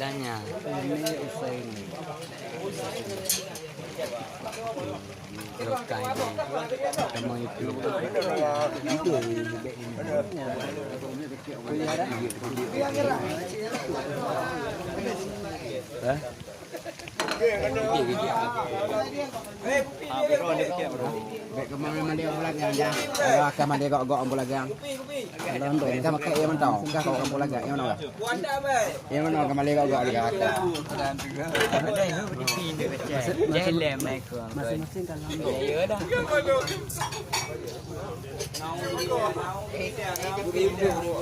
Istilahnya. Ini usai ini. Rokai ini. Kamu itu. Itu bebek ini. Hah? Bek kemana mandi belagang ya? Kalau akan mandi gok belagang. Kalau untuk kita pakai yang mana? Kita kau belagang yang mana? Yang mana kembali gok dia kata. Masing-masing kan. Ya dah.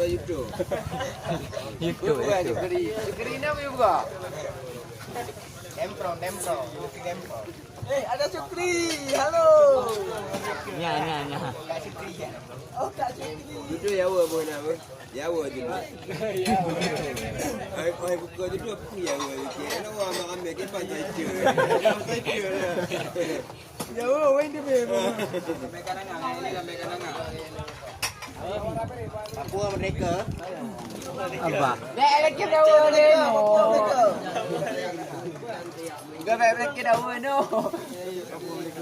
Itu. Kerina juga. Dempro. Ada Sukri. Halo. Nya. Kak Sukri ya. Oh, Kak Sukri. Duduk Jawa pun apa? Jawa je. Ai buka duduk apa Jawa je. Ana orang ambil ke pantai je. Jawa main dia be. Sampai karangan ini sampai karangan. Papua Merdeka. Apa? Dek lagi Jawa ni. Enggak baik lagi Jawa no.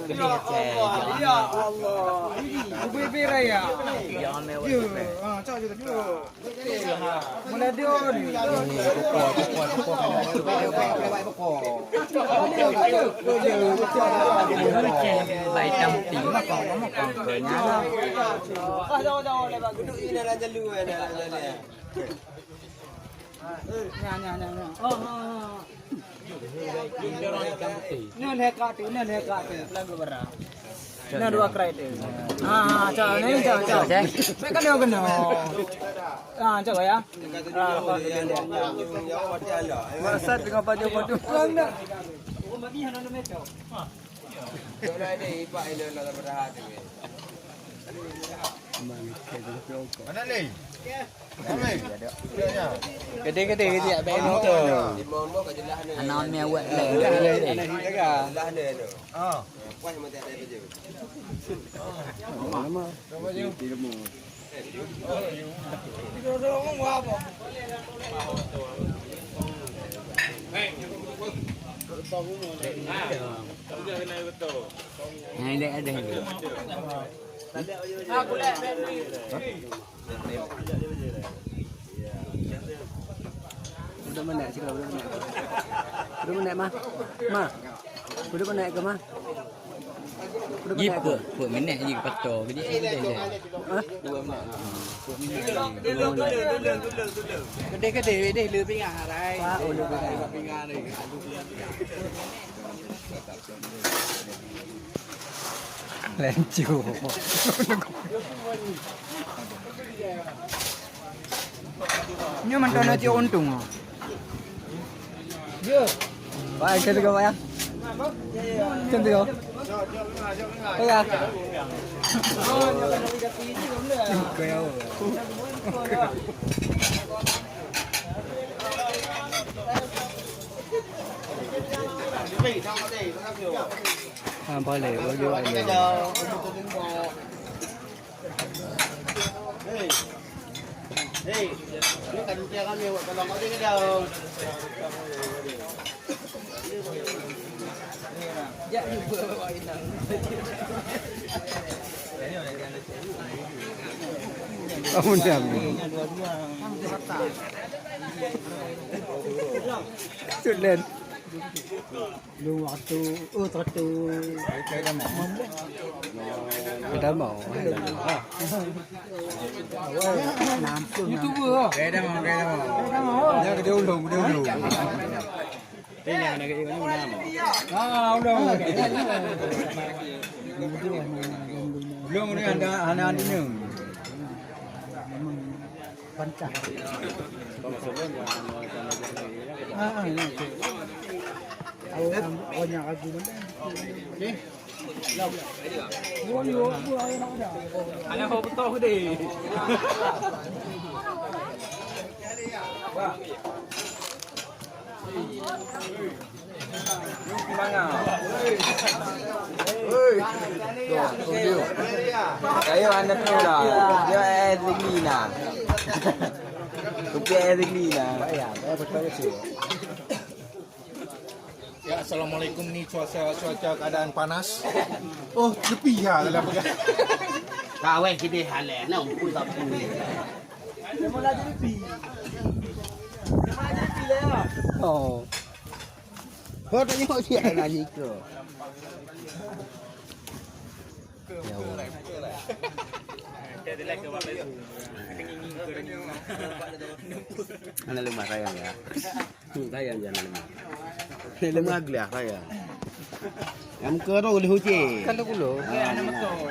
Ya Allah. Ibu raya. Jangan mewah. Ah, cak je tu. Mula dia ni. Baik tampil makan kerja. Jauh lepas. Duduk ini dalam jalu ada. Nya. Oh. Ni leka tu. Lagu berah. Nah dua krai tu. Cak ni cak. Mek kan dia kena. Cak ya. Masak dengan baju-baju. Nak. Kalau ada ipak ini nak berhad ni. Mana ni? Gede abang ni tu. Limau kat jelah ni. Anak mewah le. Jelah ni tu. Ah. Puan yang mati ada baju. Yang ada. Udah mana sih kalau udah mana? Udah mana mah? Udah mana ke mah? Jipa, buat minat je patah. Jadi ada je. Hah? 2 minit. Gede lừa pinga đây. Lừa pinga đây. Lên chiều. Ni man kena dia untung. Chưa? Vậy cái gì vậy anh? Chân gì không? Đây à? Kêu. Boleh, boleh. Hei, ni kan dia kami buat tolong ada ke dah. Ya juga bawa inang. Kamu jam. Sudah. Lu waktu satu Kita mau. YouTuber. Kita mau. Dia ke ulung. Ini yang nak ini mana? Udah. Ulung ni anak ni. Pancah. Banyak lagi benda. Anak kau betul deh. Mana? Studio. Kayo anda tu lah. Dia tinggi nah. Kopi air ni lah. Ya, betul betul. Ya, assalamualaikum ni cuaca keadaan panas. Oh, tepi ya dalam pegang. Kawai kita halal, nak pun tak pun. Memang lah jadi pi. Memang lah jadi pi lah. Oh. Kau tak tengok dia nak jika. Ya Allah. Anak lemah sayang ya. Sayang jangan lemah. Ni lemah gelah sayang. Yang muka tu boleh hujan. Kalau kulo. Anak betul.